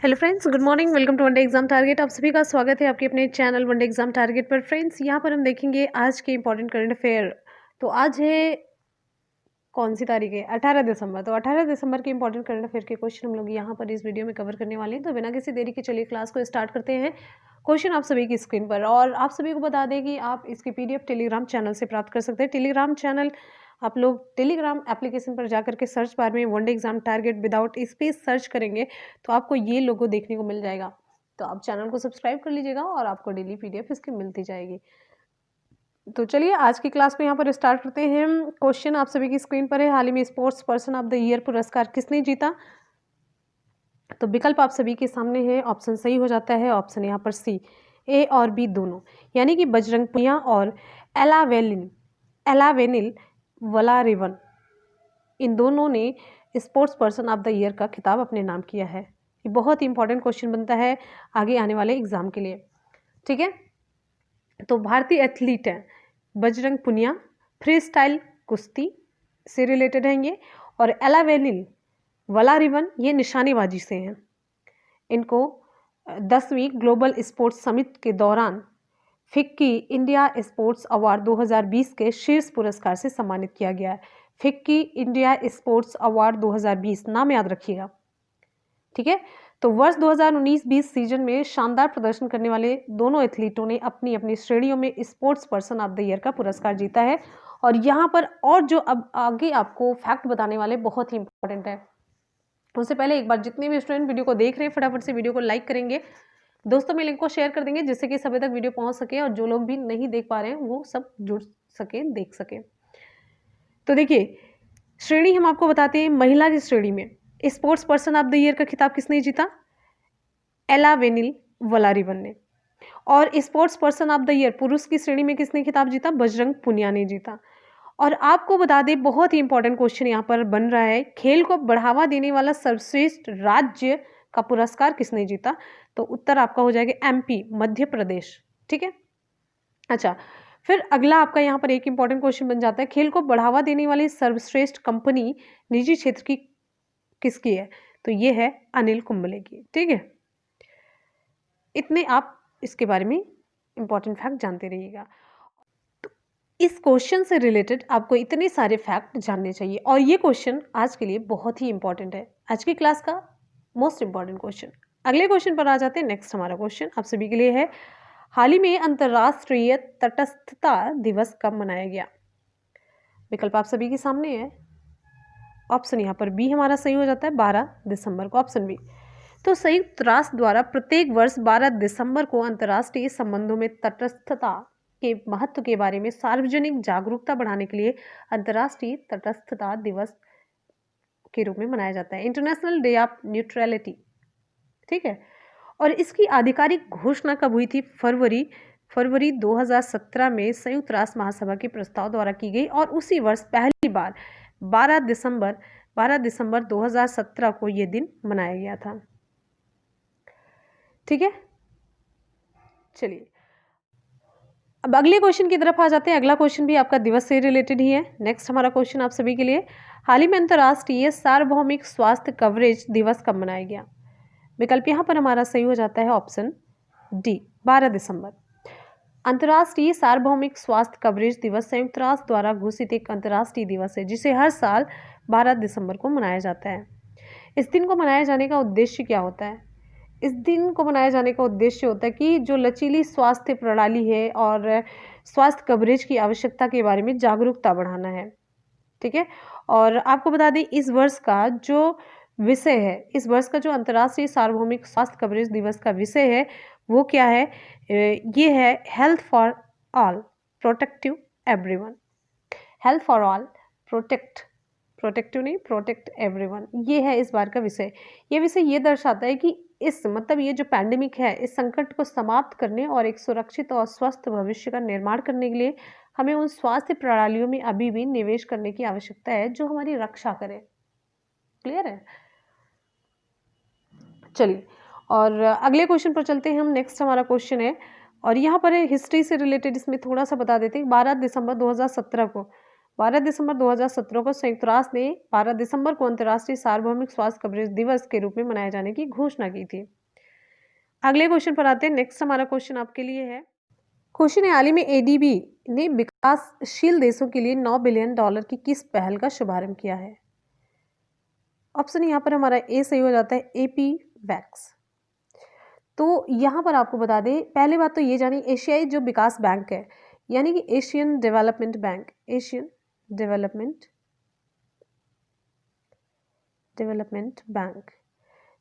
Hello friends, good morning. Welcome to one day exam target. आप सभी का स्वागत है आपके अपने चैनल वनडे एग्जाम टारगेट पर। फ्रेंड्स, यहाँ पर हम देखेंगे आज के इंपॉर्टेंट करंट अफेयर। तो आज है कौन सी तारीख है? 18 दिसंबर। तो 18 दिसंबर के इंपॉर्टेंट करंट अफेयर के क्वेश्चन हम लोग यहाँ पर इस वीडियो में कवर करने वाले हैं। तो बिना किसी देरी के चलिए क्लास को स्टार्ट करते हैं। क्वेश्चन आप सभी की स्क्रीन पर, और आप सभी को बता दें कि आप इसकी PDF टेलीग्राम चैनल से प्राप्त कर सकते हैं। टेलीग्राम चैनल आप लोग टेलीग्राम एप्लीकेशन पर जाकर के सर्च बार में one day exam target without space search करेंगे तो आपको ये लोगो देखने को मिल जाएगा। तो आप चैनल को सब्सक्राइब कर लीजिएगा और आपको डेली PDF इसकी मिलती जाएगी। तो चलिए आज की क्लास को यहाँ पर स्टार्ट करते हैं। क्वेश्चन आप सभी की स्क्रीन पर है। हाल ही में sports person of the year पुरस्कार किसने जीता? तो विकल्प आप सभी के सामने है। ऑप्शन सही हो जाता है ऑप्शन यहाँ पर सी, ए और बी दोनों, यानी कि बजरंग पुनिया और एलावेनिल वलारिवन, इन दोनों ने sports person of the year का खिताब अपने नाम किया है। ये बहुत ही इंपॉर्टेंट क्वेश्चन बनता है आगे आने वाले एग्जाम के लिए। ठीक है, तो भारतीय एथलीट हैं बजरंग पुनिया, फ्री स्टाइल कुश्ती से रिलेटेड हैं ये, और एलावेनिल वलारिवन ये निशानेबाजी से हैं। इनको 10वीं ग्लोबल स्पोर्ट्स समिट के दौरान फिक्की इंडिया स्पोर्ट्स अवार्ड 2020 के शीर्ष पुरस्कार से सम्मानित किया गया है। फिक्की इंडिया स्पोर्ट्स अवार्ड 2020 नाम याद रखिएगा। ठीक है, तो वर्ष 2019-20 सीजन में शानदार प्रदर्शन करने वाले दोनों एथलीटों ने अपनी अपनी श्रेणियों में sports person of the year का पुरस्कार जीता है। और यहाँ पर और जो अब आगे आपको फैक्ट बताने वाले बहुत ही इंपॉर्टेंट है। उससे पहले एक बार जितने भी स्टूडेंट वीडियो को देख रहे हैं फटाफट से वीडियो को लाइक करेंगे, दोस्तों में लिंक को शेयर कर देंगे जिससे कि सभी तक वीडियो पहुंच सके और जो लोग भी नहीं देख पा रहे हैं वो सब जुड़ सके, देख सके। तो देखिए, श्रेणी हम आपको बताते हैं। महिला की श्रेणी में sports person of the year का खिताब किसने जीता? एलावेनिल वलारिवन ने। और sports person of the year पुरुष की श्रेणी में किसने खिताब जीता? बजरंग पुनिया ने जीता। और आपको बता दें, बहुत ही इंपॉर्टेंट क्वेश्चन यहाँ पर बन रहा है, खेल को बढ़ावा देने वाला सर्वश्रेष्ठ राज्य का पुरस्कार किसने जीता? तो उत्तर आपका हो जाएगा MP, मध्य प्रदेश। ठीक है, अच्छा, फिर अगला आपका यहाँ पर एक इंपॉर्टेंट क्वेश्चन बन जाता है, खेल को बढ़ावा देने वाली सर्वश्रेष्ठ कंपनी निजी क्षेत्र की किसकी है? तो ये है अनिल कुंबले की। ठीक है, इतने आप इसके बारे में इंपॉर्टेंट फैक्ट जानते रहिएगा। तो इस क्वेश्चन से रिलेटेड आपको इतने सारे फैक्ट जानने चाहिए, और ये क्वेश्चन आज के लिए बहुत ही इंपॉर्टेंट है, आज की क्लास का मोस्ट इंपॉर्टेंट क्वेश्चन। अगले क्वेश्चन पर आ जाते हैं। नेक्स्ट हमारा क्वेश्चन आप सभी के लिए है, हाल ही में अंतर्राष्ट्रीय तटस्थता दिवस कब मनाया गया? विकल्प आप सभी के सामने है। ऑप्शन यहाँ पर बी हमारा सही हो जाता है, 12 दिसंबर को, ऑप्शन बी। तो संयुक्त राष्ट्र द्वारा प्रत्येक वर्ष 12 दिसंबर को अंतर्राष्ट्रीय संबंधों में तटस्थता के महत्व के बारे में सार्वजनिक जागरूकता बढ़ाने के लिए अंतर्राष्ट्रीय तटस्थता दिवस के रूप में मनाया जाता है, इंटरनेशनल डे ऑफ न्यूट्रलिटी। ठीक है, और इसकी आधिकारिक घोषणा कब हुई थी? फरवरी 2017 में संयुक्त राष्ट्र महासभा के प्रस्ताव द्वारा की गई, और उसी वर्ष पहली बार 12 दिसंबर 2017 को यह दिन मनाया गया था। ठीक है, चलिए अब अगले क्वेश्चन की तरफ आ जाते हैं। अगला क्वेश्चन भी आपका दिवस से रिलेटेड ही है। नेक्स्ट हमारा क्वेश्चन आप सभी के लिए, हाल ही में अंतर्राष्ट्रीय सार्वभौमिक स्वास्थ्य कवरेज दिवस कब मनाया गया? विकल्प यहाँ पर हमारा सही हो जाता है ऑप्शन डी, 12 दिसंबर। अंतर्राष्ट्रीय सार्वभौमिक स्वास्थ्य कवरेज दिवस संयुक्त राष्ट्र द्वारा घोषित एक अंतर्राष्ट्रीय दिवस है जिसे हर साल 12 दिसंबर को मनाया जाता है। इस दिन को मनाए जाने का उद्देश्य क्या होता है? इस दिन को मनाए जाने का उद्देश्य होता है कि जो लचीली स्वास्थ्य प्रणाली है और स्वास्थ्य कवरेज की आवश्यकता के बारे में जागरूकता बढ़ाना है। ठीक है, और आपको बता दें इस वर्ष का जो विषय है, इस वर्ष का जो अंतर्राष्ट्रीय सार्वभौमिक स्वास्थ्य कवरेज दिवस का विषय है वो क्या है? ये है health for all, protective everyone. Health for all, protective नहीं, प्रोटेक्ट एवरीवन, ये है इस बार का विषय। ये विषय ये दर्शाता है कि ये जो पैंडेमिक है, इस संकट को समाप्त करने और एक सुरक्षित और स्वस्थ भविष्य का निर्माण करने के लिए हमें उन स्वास्थ्य प्रणालियों में अभी भी निवेश करने की आवश्यकता है जो हमारी रक्षा करें। क्लियर है? चलिए, और अगले क्वेश्चन पर चलते हैं हम। नेक्स्ट हमारा क्वेश्चन है, और यहाँ पर हिस्ट्री से रिलेटेड इसमें थोड़ा सा बता देते हैं। 12 दिसंबर 2017 को 12 दिसंबर 2017 को संयुक्त राष्ट्र ने 12 दिसंबर को अंतर्राष्ट्रीय सार्वभौमिक स्वास्थ्य कवरेज दिवस के रूप में मनाए जाने की घोषणा की थी। अगले क्वेश्चन पर आते हैं। नेक्स्ट हमारा क्वेश्चन आपके लिए है। क्वेश्चन है, हाल ही में एडीबी ने विकासशील देशों के लिए $9 बिलियन की किस पहल का शुभारंभ किया है? ऑप्शन यहाँ पर हमारा ए सही हो जाता है, एपी वैक्स। तो यहाँ पर आपको बता दें, पहले बात तो ये जानी, एशियाई जो विकास बैंक है यानी कि Asian development bank, Asian development bank,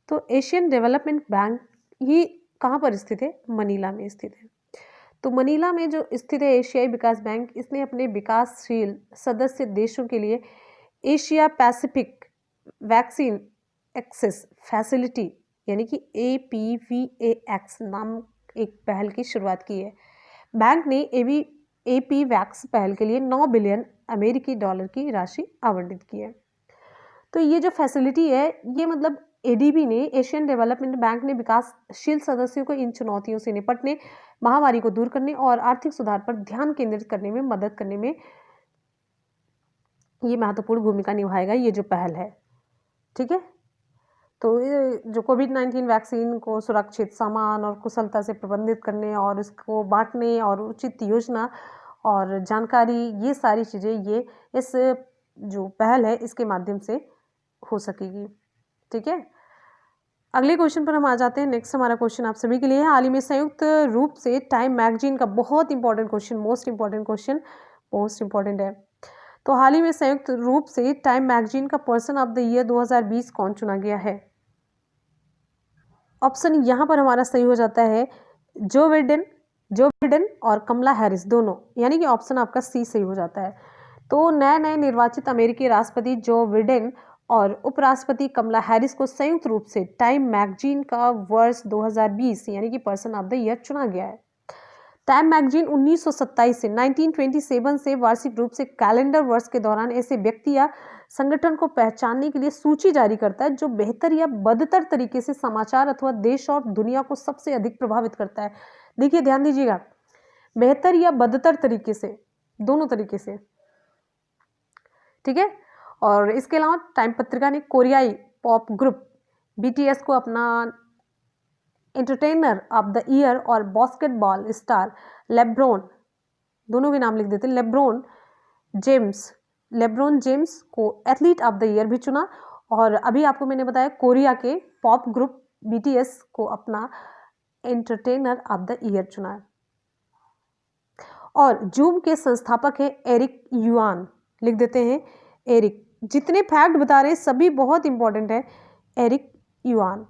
तो एशियन डेवलपमेंट बैंक ये कहाँ पर स्थित है? मनीला में स्थित है। तो मनीला में जो स्थित है एशियाई विकास बैंक, इसने अपने विकासशील सदस्य देशों के लिए Asia Pacific vaccine access facility यानी कि APVAX नाम एक पहल की शुरुआत की है। बैंक ने AP वैक्स पहल के लिए $9 बिलियन की राशि आवंटित की है। तो ये जो फैसिलिटी है, ये मतलब एडीबी ने, एशियन डेवलपमेंट बैंक ने विकासशील सदस्यों को इन चुनौतियों से निपटने, महामारी को दूर करने और आर्थिक सुधार पर ध्यान केंद्रित करने में मदद करने में ये महत्वपूर्ण भूमिका निभाएगा, ये जो पहल है। ठीक है, तो ये जो कोविड-19 वैक्सीन को सुरक्षित, सामान और कुशलता से प्रबंधित करने और इसको बांटने और उचित योजना और जानकारी, ये सारी चीज़ें ये इस जो पहल है इसके माध्यम से हो सकेगी। ठीक है, अगले क्वेश्चन पर हम आ जाते हैं। नेक्स्ट हमारा क्वेश्चन आप सभी के लिए है। हाल ही में संयुक्त रूप से टाइम मैगजीन का बहुत इंपॉर्टेंट क्वेश्चन, मोस्ट इंपॉर्टेंट है। तो हाल ही में संयुक्त रूप से टाइम मैगजीन का पर्सन ऑफ द ईयर 2020 कौन चुना गया है? ऑप्शन यहाँ पर हमारा सही हो जाता है जो बिडेन और कमला हैरिस दोनों, यानी कि ऑप्शन आपका सी सही हो जाता है। तो नए निर्वाचित अमेरिकी राष्ट्रपति जो बिडेन और उपराष्ट्रपति कमला हैरिस को संयुक्त रूप से टाइम मैगजीन का वर्ष 2020 यानी कि पर्सन ऑफ द ईयर चुना गया है। टाइम मैगजीन 1927 से 1927 से वार्षिक रूप से कैलेंडर वर्ष के दौरान ऐसे व्यक्ति या संगठन को पहचानने के लिए सूची जारी करता है जो बेहतर या बदतर तरीके से समाचार अथवा देश और दुनिया को सबसे अधिक प्रभावित करता है। देखिए, ध्यान दीजिएगा, बेहतर या बदतर तरीके से, दोनों तरीके से। ठीक है, और इसके अलावा टाइम पत्रिका ने कोरियाई पॉप ग्रुप BTS को अपना एंटरटेनर ऑफ द ईयर और बास्केटबॉल स्टार लेब्रोन, दोनों के नाम लिख देते हैं, लेब्रोन जेम्स को एथलीट ऑफ द ईयर भी चुना। और अभी आपको मैंने बताया कोरिया के पॉप ग्रुप BTS को अपना एंटरटेनर ऑफ द ईयर चुना है। और जूम के संस्थापक है एरिक युआन, लिख देते हैं एरिक। जितने फैक्ट बता रहे हैं सभी बहुत इंपॉर्टेंट है। एरिक युआन,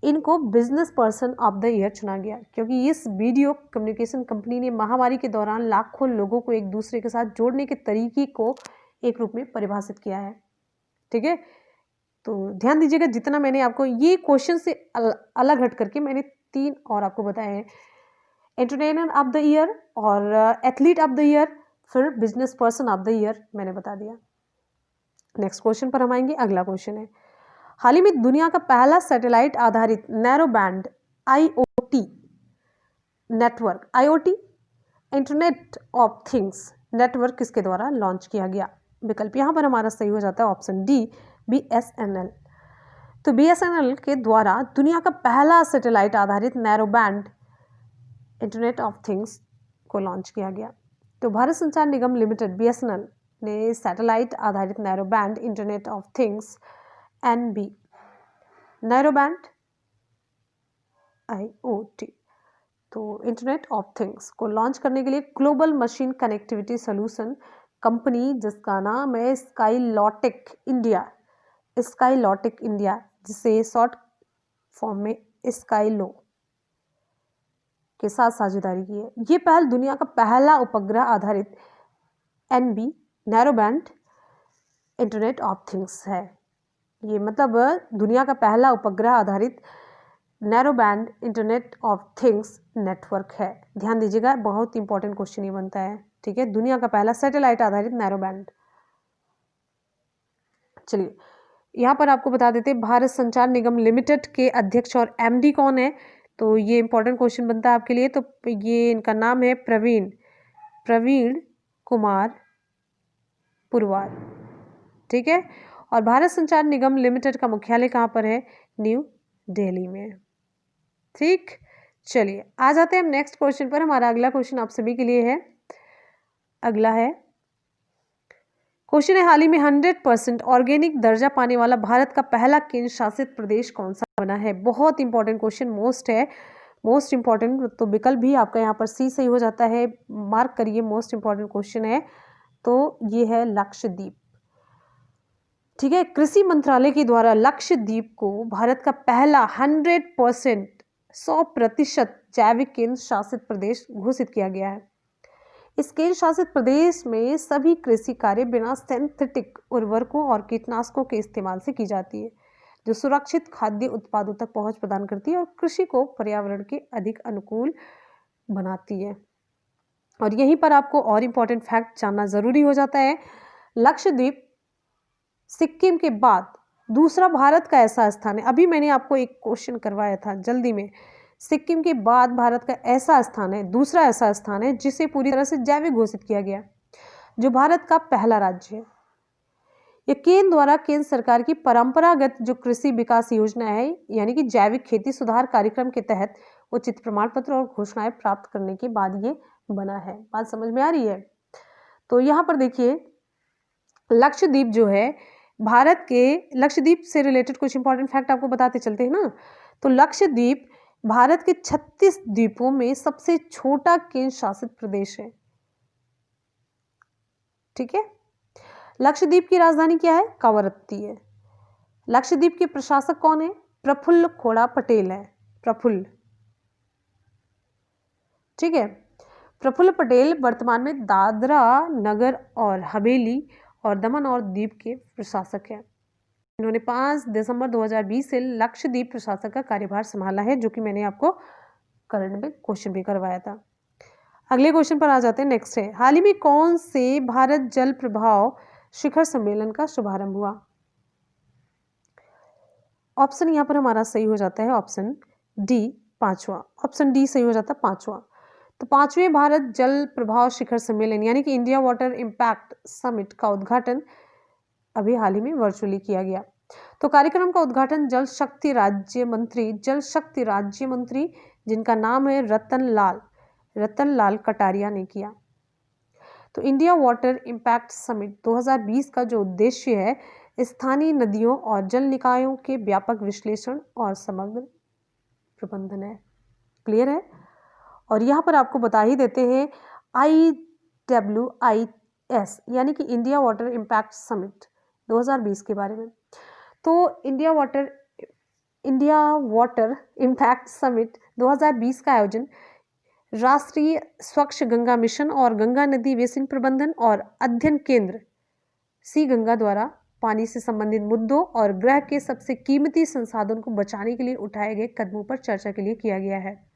इनको business person of the year चुना गया क्योंकि इस वीडियो कम्युनिकेशन कंपनी ने महामारी के दौरान लाखों लोगों को एक दूसरे के साथ जोड़ने के तरीके को एक रूप में परिभाषित किया है। ठीक है, तो ध्यान दीजिएगा, जितना मैंने आपको ये क्वेश्चन से अलग हट करके मैंने 3 और आपको बताए हैं, एंटरटेनर ऑफ द ईयर और एथलीट ऑफ द ईयर, फिर business person of the year मैंने बता दिया। नेक्स्ट क्वेश्चन पर हम आएंगे। अगला क्वेश्चन है, हाल ही में दुनिया का पहला सैटेलाइट आधारित narrow band IoT network, IoT internet of things network किसके द्वारा लॉन्च किया गया? विकल्प यहाँ पर हमारा सही हो जाता है ऑप्शन डी, BSNL। तो BSNL के द्वारा दुनिया का पहला सैटेलाइट आधारित narrow band internet of things को लॉन्च किया गया। तो भारत संचार निगम लिमिटेड BSNL ने सैटेलाइट आधारित narrow band internet of things NB narrow band IoT तो इंटरनेट ऑफ थिंग्स को लॉन्च करने के लिए global machine connectivity solution company, जिसका नाम है स्काईलॉटिक इंडिया, जिसे शॉर्ट फॉर्म में स्काईलो के साथ साझेदारी की है। ये पहल दुनिया का पहला उपग्रह आधारित NB narrow band internet of things है। ये मतलब दुनिया का पहला उपग्रह आधारित narrow band internet of things network है। ध्यान दीजिएगा, बहुत इंपॉर्टेंट क्वेश्चन ये बनता है। ठीक है, दुनिया का पहला सैटेलाइट आधारित नैरो बैंड। चलिए, यहाँ पर आपको बता देते हैं भारत संचार निगम लिमिटेड के अध्यक्ष और MD कौन है। तो ये इंपॉर्टेंट क्वेश्चन बनता है आपके लिए। तो ये इनका नाम है प्रवीण कुमार पुरवार, ठीक है। और भारत संचार निगम लिमिटेड का मुख्यालय कहाँ पर है? न्यू दिल्ली में, ठीक। चलिए आ जाते हैं हम नेक्स्ट क्वेश्चन पर। हमारा अगला क्वेश्चन आप सभी के लिए है। अगला है क्वेश्चन है, हाल ही में 100% ऑर्गेनिक दर्जा पाने वाला भारत का पहला केंद्र शासित प्रदेश कौन सा बना है? बहुत इंपॉर्टेंट क्वेश्चन, मोस्ट इंपॉर्टेंट। तो विकल्प भी आपका यहाँ पर सी सही हो जाता है, मार्क करिए, मोस्ट इंपॉर्टेंट क्वेश्चन है। तो ये है लक्षद्वीप, ठीक है। कृषि मंत्रालय के द्वारा लक्षद्वीप को भारत का पहला 100% जैविक केंद्र शासित प्रदेश घोषित किया गया है। इस केंद्र शासित प्रदेश में सभी कृषि कार्य बिना सिंथेटिक उर्वरकों और कीटनाशकों के इस्तेमाल से की जाती है, जो सुरक्षित खाद्य उत्पादों तक पहुंच प्रदान करती है और कृषि को पर्यावरण के अधिक अनुकूल बनाती है। और यहीं पर आपको और इम्पोर्टेंट फैक्ट जानना जरूरी हो जाता है। लक्षद्वीप सिक्किम के बाद दूसरा भारत का ऐसा स्थान है, अभी मैंने आपको एक क्वेश्चन करवाया था जल्दी में, सिक्किम के बाद भारत का ऐसा स्थान है, दूसरा ऐसा स्थान है जिसे पूरी तरह से जैविक घोषित किया गया, जो भारत का पहला राज्य है। यह केंद्र द्वारा केंद्र सरकार की परंपरागत जो कृषि विकास योजना है, यानी कि जैविक खेती सुधार कार्यक्रम के तहत उचित प्रमाण पत्र और घोषणाएं प्राप्त करने के बाद ये बना है। बात समझ में आ रही है? तो यहाँ पर देखिए, लक्षद्वीप जो है भारत के, लक्षद्वीप से रिलेटेड कुछ इंपॉर्टेंट फैक्ट आपको बताते चलते हैं ना। तो लक्षद्वीप भारत के 36 द्वीपों में सबसे छोटा केंद्र शासित प्रदेश है, ठीक है। लक्षद्वीप की राजधानी क्या है? कवरत्ती है। लक्षद्वीप के प्रशासक कौन है? प्रफुल्ल खोड़ा पटेल है, प्रफुल्ल, ठीक है। प्रफुल्ल पटेल वर्तमान में दादरा नगर और हवेली और दमन और दीव के प्रशासक हैं। इन्होंने 5 दिसंबर 2020 से लक्षद्वीप प्रशासक का कार्यभार संभाला है, जो कि मैंने आपको करंट में क्वेश्चन भी करवाया था। अगले क्वेश्चन पर आ जाते हैं। नेक्स्ट है, हाल ही में कौन से भारत जल प्रभाव शिखर सम्मेलन का शुभारंभ हुआ? ऑप्शन यहाँ पर हमारा सही हो जाता है ऑप्शन डी, पांचवा। ऑप्शन डी सही हो जाता है, पांचवा। तो 5वें भारत जल प्रभाव शिखर सम्मेलन यानी कि इंडिया वाटर इम्पैक्ट समिट का उद्घाटन अभी हाल ही में वर्चुअली किया गया। तो कार्यक्रम का उद्घाटन जल शक्ति राज्य मंत्री जिनका नाम है रतन लाल कटारिया ने किया। तो इंडिया वाटर इम्पैक्ट समिट 2020 का जो उद्देश्य है, स्थानीय नदियों और जल निकायों के व्यापक विश्लेषण और समग्र प्रबंधन है। क्लियर है? और यहाँ पर आपको बता ही देते हैं IWIS यानी कि इंडिया वाटर इम्पैक्ट समिट 2020 के बारे में। तो इंडिया वाटर इम्पैक्ट समिट 2020 का आयोजन राष्ट्रीय स्वच्छ गंगा मिशन और गंगा नदी बेसिन प्रबंधन और अध्ययन केंद्र सी गंगा द्वारा पानी से संबंधित मुद्दों और ग्रह के सबसे कीमती संसाधन को बचाने के लिए उठाए गए कदमों पर चर्चा के लिए किया गया है।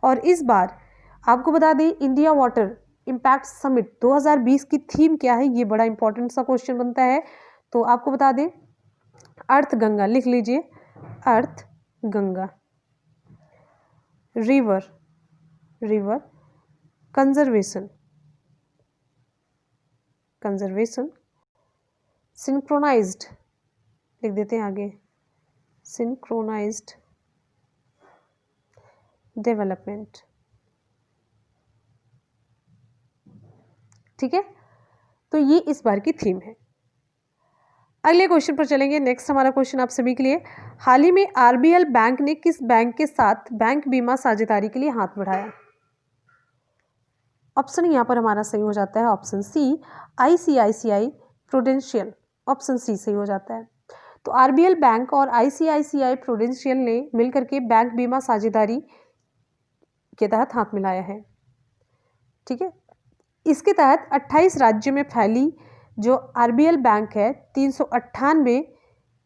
और इस बार आपको बता दें, इंडिया वाटर इम्पैक्ट समिट 2020 की थीम क्या है, ये बड़ा इंपॉर्टेंट सा क्वेश्चन बनता है। तो आपको बता दें, अर्थ गंगा, लिख लीजिए, अर्थ गंगा, रिवर कंजर्वेशन, सिंक्रोनाइज्ड, लिख देते हैं आगे, सिंक्रोनाइज्ड डेवलपमेंट, ठीक है। तो ये इस बार की थीम है। अगले क्वेश्चन पर चलेंगे। नेक्स्ट हमारा क्वेश्चन आप सभी के लिए, हाल ही में आरबीएल बैंक ने किस बैंक के साथ बैंक बीमा साझेदारी के लिए हाथ बढ़ाया? ऑप्शन यहाँ पर हमारा सही हो जाता है option C, ICICI Prudential, option C सही हो जाता है। तो आरबीएल बैंक और ICICI प्रूडेंशियल ने मिलकर के बैंक बीमा साझेदारी के तहत हाथ मिलाया है, ठीक है। इसके तहत 28 राज्यों में फैली जो आरबीएल बैंक है, 398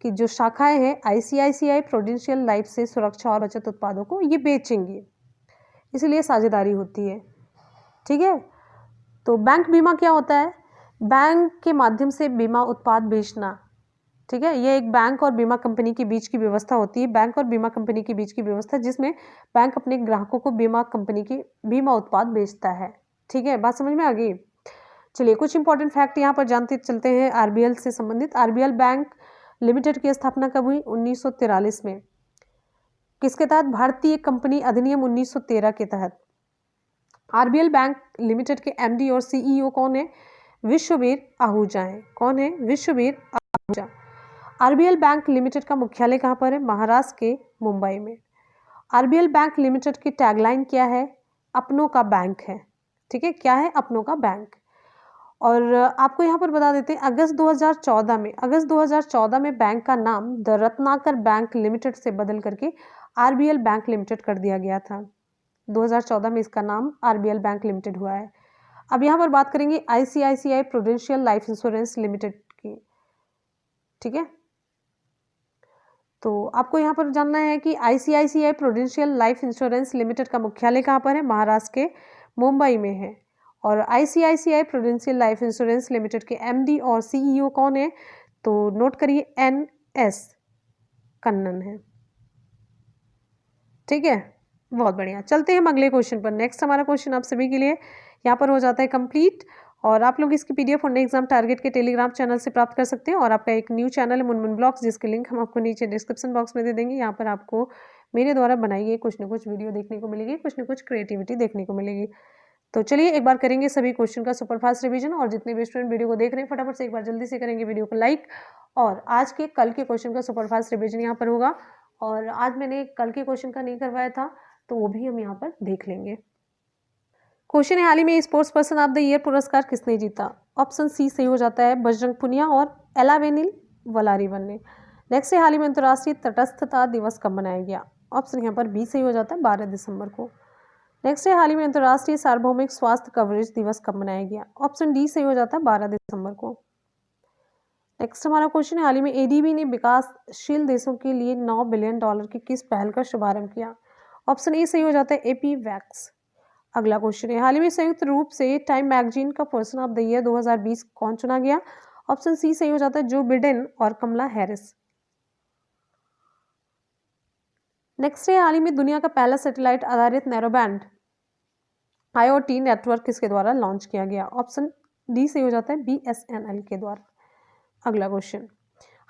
की जो शाखाएं हैं ICICI प्रूडेंशियल लाइफ से सुरक्षा और बचत उत्पादों को ये बेचेंगी, इसलिए साझेदारी होती है, ठीक है। तो बैंक बीमा क्या होता है? बैंक के माध्यम से बीमा उत्पाद बेचना, ठीक है। यह एक बैंक और बीमा कंपनी के बीच की व्यवस्था होती है, बैंक और बीमा कंपनी के बीच की व्यवस्था, जिसमें बैंक अपने ग्राहकों को बीमा कंपनी की बीमा उत्पाद बेचता है, ठीक है। बात समझ में आ गई? चलिए कुछ इंपॉर्टेंट फैक्ट यहाँ पर जानते चलते हैं आरबीएल से संबंधित। आरबीएल बैंक लिमिटेड की स्थापना कब हुई? 1943 में। किसके तहत? भारतीय कंपनी अधिनियम 1913 के तहत। आरबीएल बैंक लिमिटेड के एमडी और सीईओ कौन है? विश्ववीर आहूजा हैं। कौन है? Vishwavir Ahuja. RBL bank limited का मुख्यालय कहाँ पर है? महाराष्ट्र के मुंबई में। आरबीएल बैंक लिमिटेड की टैगलाइन क्या है? अपनों का बैंक है। ठीक है, क्या है? अपनों का बैंक। और आपको यहाँ पर बता देते हैं अगस्त 2014 में बैंक का नाम द रत्नाकर बैंक लिमिटेड से बदल करके आरबीएल बैंक लिमिटेड कर दिया गया था। 2014 में इसका नाम आरबीएल बैंक लिमिटेड हुआ है। अब यहाँ पर बात करेंगे ICICI prudential life insurance limited की। ठीक है, तो आपको यहाँ पर जानना है कि ICICI prudential life insurance limited का मुख्यालय कहाँ पर है? महाराष्ट्र के मुंबई में है। और ICICI prudential life insurance limited के एमडी और सीईओ कौन है? तो नोट करिए, एनएस कन्नन है। ठीक है, बहुत बढ़िया। चलते हैं हम अगले क्वेश्चन पर। नेक्स्ट हमारा क्वेश्चन आप सभी के लिए यहाँ पर हो जाता है कंप्लीट, और आप लोग इसकी पीडीएफ और एग्जाम टारगेट के टेलीग्राम चैनल से प्राप्त कर सकते हैं। और आपका एक न्यू चैनल है मुनमुन ब्लॉग्स, जिसके लिंक हम आपको नीचे डिस्क्रिप्शन बॉक्स में दे देंगे। यहाँ पर आपको मेरे द्वारा बनाई गई कुछ न कुछ वीडियो देखने को मिलेगी, कुछ न कुछ क्रिएटिविटी देखने को मिलेगी। तो चलिए एक बार करेंगे सभी क्वेश्चन का सुपरफास्ट रिवीजन, और जितने भी स्टूडेंट वीडियो को देख रहे हैं फटाफट से एक बार जल्दी से करेंगे वीडियो को लाइक। और आज के कल के क्वेश्चन का सुपरफास्ट रिवीजन यहाँ पर होगा, और आज मैंने कल के क्वेश्चन का नहीं करवाया था तो वो भी हम यहाँ पर देख लेंगे। क्वेश्चन है, हाल ही में sports person of the year पुरस्कार किसने जीता? ऑप्शन सी सही हो जाता है, बजरंग पुनिया और एलावेनिल वलारिवन ने। नेक्स्ट है, हाल ही में अंतर्राष्ट्रीय तटस्थता दिवस कब मनाया गया? ऑप्शन यहाँ पर बी सही हो जाता है, 12 दिसंबर को। नेक्स्ट है, हाल ही में अंतर्राष्ट्रीय सार्वभौमिक स्वास्थ्य कवरेज दिवस कब मनाया गया? ऑप्शन डी सही हो जाता है, 12 दिसंबर को। नेक्स्ट हमारा क्वेश्चन है, हाल ही में एडीबी ने विकासशील देशों के लिए $9 बिलियन की किस पहल का शुभारंभ किया? ऑप्शन ए सही हो जाता है, एपी वैक्स। अगला क्वेश्चन है, हाल ही में संयुक्त रूप से टाइम मैगजीन का पर्सन ऑफ द ईयर 2020 कौन चुना गया? ऑप्शन सी सही हो जाता है, जो बिडेन और कमला हैरिस। नेक्स्ट है, हाल ही में दुनिया का पहला सैटेलाइट आधारित नैरोबैंड IoT नेटवर्क किसके द्वारा लॉन्च किया गया? ऑप्शन डी सही हो जाता है, BSNL के द्वारा। अगला क्वेश्चन,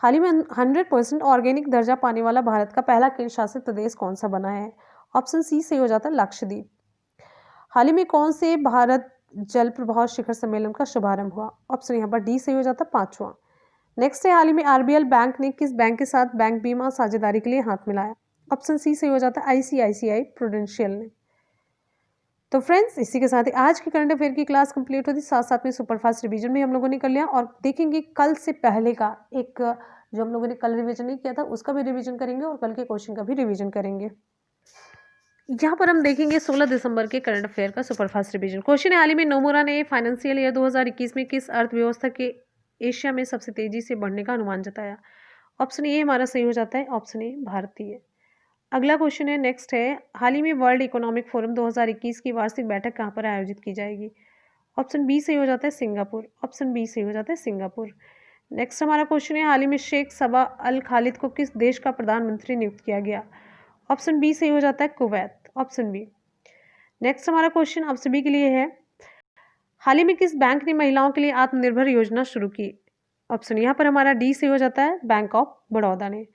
हाल ही में 100% ऑर्गेनिक दर्जा पाने वाला भारत का पहला केंद्र शासित प्रदेश कौन सा बना है? ऑप्शन सी सही हो जाता है, लक्षद्वीप। हाल ही में कौन से भारत जल प्रभाव शिखर सम्मेलन का शुभारंभ हुआ? ऑप्शन यहाँ पर डी सही हो जाता है, 5वां। नेक्स्ट है, हाल ही में आरबीएल बैंक ने किस बैंक के साथ बैंक बीमा साझेदारी के लिए हाथ मिलाया? ऑप्शन सी सही हो जाता है, आईसीआईसीआई प्रूडेंशियल ने। तो फ्रेंड्स, इसी के साथ ही आज की करंट अफेयर की क्लास कंप्लीट होती, साथ साथ में सुपरफास्ट रिवीजन भी हम लोगों ने कर लिया, और देखेंगे कल से पहले का एक जो हम लोगों ने कल रिवीजन नहीं किया था उसका भी रिवीजन करेंगे, और कल के क्वेश्चन का भी रिवीजन करेंगे। यहाँ पर हम देखेंगे 16 दिसंबर के करंट अफेयर का सुपरफास्ट रिवीजन। क्वेश्चन है, हाल ही में नोमुरा ने फाइनेंशियल ईयर 2021 में किस अर्थव्यवस्था के एशिया में सबसे तेजी से बढ़ने का अनुमान जताया? ऑप्शन ए हमारा सही हो जाता है, ऑप्शन ए भारतीय। अगला क्वेश्चन है, नेक्स्ट है, हाल ही में वर्ल्ड इकोनॉमिक फोरम 2021 की वार्षिक बैठक कहाँ पर आयोजित की जाएगी? ऑप्शन बी सही हो जाता है, सिंगापुर। ऑप्शन बी सही हो जाता है, सिंगापुर। नेक्स्ट हमारा क्वेश्चन है, हाल ही में शेख सबा अल खालिद को किस देश का प्रधानमंत्री नियुक्त किया गया? ऑप्शन बी सही हो जाता है, कुवैत। Option B. नेक्स्ट हमारा क्वेश्चन आप सभी के लिए है, हाल ही में किस बैंक ने महिलाओं के लिए आत्मनिर्भर योजना शुरू की? ऑप्शन यहाँ पर हमारा डी सही हो जाता है, बैंक ऑफ बड़ौदा ने।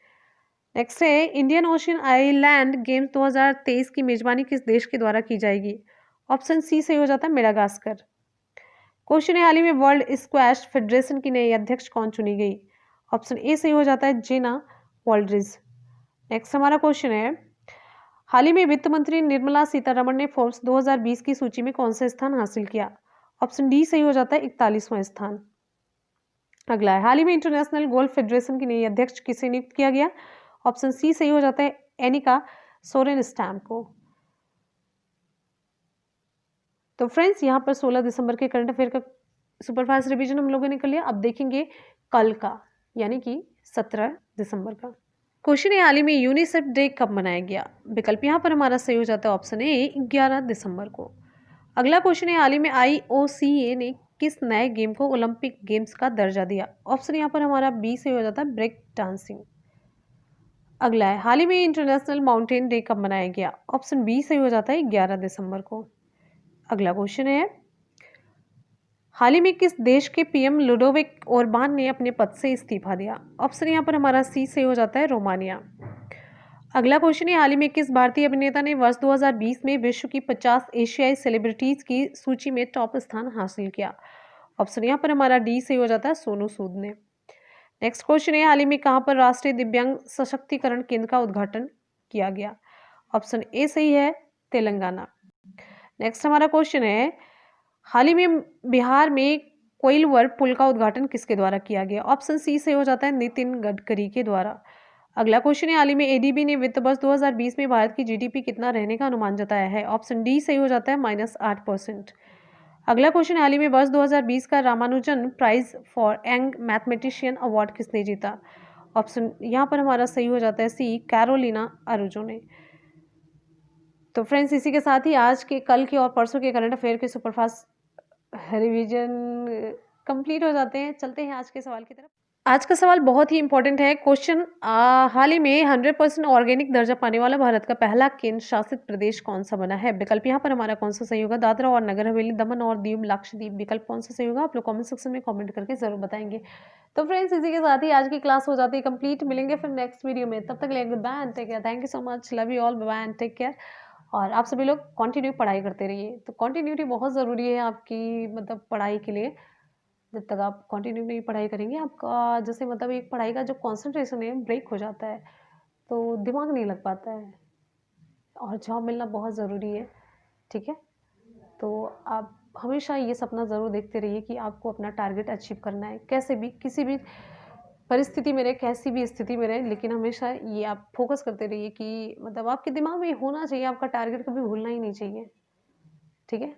नेक्स्ट है, इंडियन ओशन आइलैंड गेम्स 2023 की मेजबानी किस देश के द्वारा की जाएगी? ऑप्शन सी सही हो जाता है, मेडागास्कर। क्वेश्चन है, हाल ही में वर्ल्ड स्क्वैश फेडरेशन की नई अध्यक्ष कौन चुनी गई? ऑप्शन ए सही हो जाता है, जेना वॉल्ड्रिज। नेक्स्ट हमारा क्वेश्चन है, हाल ही में वित्त मंत्री निर्मला सीतारमण ने फोर्ब्स 2020 की सूची में कौन सा स्थान हासिल किया? ऑप्शन डी सही हो जाता है, 41वां स्थान। अगला है, हाल ही में इंटरनेशनल गोल्फ फेडरेशन की नई अध्यक्ष किसे नियुक्त किया गया? ऑप्शन सी सही हो जाता है, एनिका सोरेनस्टैम को। तो फ्रेंड्स, यहाँ पर 16 दिसंबर के करंट अफेयर का सुपरफास्ट रिवीजन हम लोगों ने कर लिया। अब देखेंगे कल का, यानी कि 17 दिसंबर का। क्वेश्चन है, हाल ही में यूनिसेफ डे कब मनाया गया? विकल्प यहाँ पर हमारा सही हो जाता है, ऑप्शन ए 11 दिसंबर को। अगला क्वेश्चन है, हाल ही में IOCA ने किस नए गेम को ओलंपिक गेम्स का दर्जा दिया? ऑप्शन यहाँ पर हमारा बी सही हो जाता है, ब्रेक डांसिंग। अगला है, हाल ही में इंटरनेशनल माउंटेन डे कब मनाया गया? ऑप्शन बी सही हो जाता है, 11 दिसंबर को। अगला क्वेश्चन है, हाल ही में किस देश के पीएम लुडोविक ओरबान ने अपने पद से इस्तीफा दिया? ऑप्शन यहाँ पर हमारा सी सही हो जाता है, रोमानिया। अगला क्वेश्चन है, हाल ही में किस भारतीय अभिनेता ने वर्ष 2020 में विश्व की 50 एशियाई सेलिब्रिटीज की सूची में टॉप स्थान हासिल किया? ऑप्शन यहाँ पर हमारा डी सही हो जाता है, सोनू सूद ने। नेक्स्ट क्वेश्चन है, हाल ही में कहाँ पर राष्ट्रीय दिव्यांग सशक्तिकरण केंद्र का उद्घाटन किया गया? ऑप्शन ए सही है, तेलंगाना। नेक्स्ट हमारा क्वेश्चन है, हाल ही में बिहार में कोइलवर पुल का उद्घाटन किसके द्वारा किया गया? ऑप्शन सी से हो जाता है, नितिन गडकरी के द्वारा। अगला क्वेश्चन है, हाल ही में एडीबी ने वित्त वर्ष 2020 में भारत की जीडीपी कितना रहने का अनुमान जताया है? ऑप्शन डी सही हो जाता है, -8%। अगला क्वेश्चन, हाल ही में वर्ष 2020 का Ramanujan prize for young mathematician award किसने जीता? ऑप्शन यहाँ पर हमारा सही हो जाता है, सी, कैरोलिना आरुजो ने। तो फ्रेंड्स, इसी के साथ ही आज के, कल के और परसों के करंट अफेयर के सुपरफास्ट रिवीजन कंप्लीट हो जाते हैं। चलते हैं आज के सवाल की तरफ। आज का सवाल बहुत ही इंपॉर्टेंट है। क्वेश्चन, हाल ही में 100% ऑर्गेनिक दर्जा पाने वाला भारत का पहला केंद्र शासित प्रदेश कौन सा बना है? विकल्प यहाँ पर हमारा कौन सा सही होगा? दादरा और नगर हवेली, दमन और दीव, लक्षद्वीप। विकल्प कौन सा सही होगा? आप लोग कमेंट सेक्शन में कमेंट करके जरूर बताएंगे। तो फ्रेंड्स, इसी के साथ ही आज की क्लास हो जाती है कंप्लीट। मिलेंगे फिर नेक्स्ट वीडियो में, तब तक ले goodbye and take care. Thank you so much, love you all, bye and take care. और आप सभी लोग कंटिन्यू पढ़ाई करते रहिए। तो कंटिन्यूटी बहुत ज़रूरी है आपकी, मतलब पढ़ाई के लिए। जब तक आप कंटिन्यू नहीं पढ़ाई करेंगे, आपका जैसे मतलब एक पढ़ाई का जो कंसंट्रेशन है ब्रेक हो जाता है, तो दिमाग नहीं लग पाता है, और जॉब मिलना बहुत ज़रूरी है। ठीक है, तो आप हमेशा ये सपना ज़रूर देखते रहिए कि आपको अपना टारगेट अचीव करना है, कैसे भी, किसी भी परिस्थिति में रहे, कैसी भी स्थिति में रहे, लेकिन हमेशा ये आप फोकस करते रहिए कि मतलब आपके दिमाग में होना चाहिए, आपका टारगेट कभी भूलना ही नहीं चाहिए। ठीक है,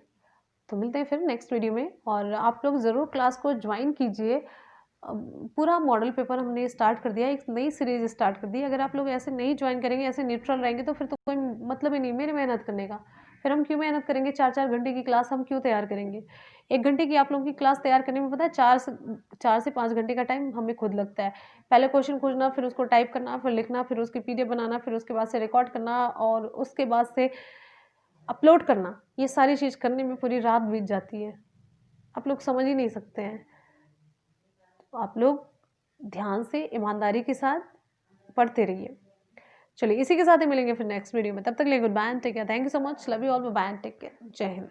तो मिलते हैं फिर नेक्स्ट वीडियो में। और आप लोग ज़रूर क्लास को ज्वाइन कीजिए। पूरा मॉडल पेपर हमने स्टार्ट कर दिया, एक नई सीरीज स्टार्ट कर दी। अगर आप लोग ऐसे नहीं ज्वाइन करेंगे, ऐसे न्यूट्रल रहेंगे, तो फिर तो कोई मतलब ही नहीं मेरी मेहनत करने का। फिर हम क्यों मेहनत करेंगे? 4-4 घंटे की क्लास हम क्यों तैयार करेंगे? 1 घंटे की आप लोगों की क्लास तैयार करने में पता है 4 से 5 घंटे का टाइम हमें खुद लगता है। पहले क्वेश्चन खोजना, फिर उसको टाइप करना, फिर लिखना, फिर उसकी पीडीएफ बनाना, फिर उसके बाद से रिकॉर्ड करना, और उसके बाद से अपलोड करना। ये सारी चीज़ करने में पूरी रात बीत जाती है, आप लोग समझ ही नहीं सकते हैं। तो आप लोग ध्यान से, ईमानदारी के साथ पढ़ते रहिए। चलिए, इसी के साथ ही मिलेंगे फिर नेक्स्ट वीडियो में। तब तक के लिए goodbye and take care. Thank you so much, love you all, bye and take care. जय हिंद।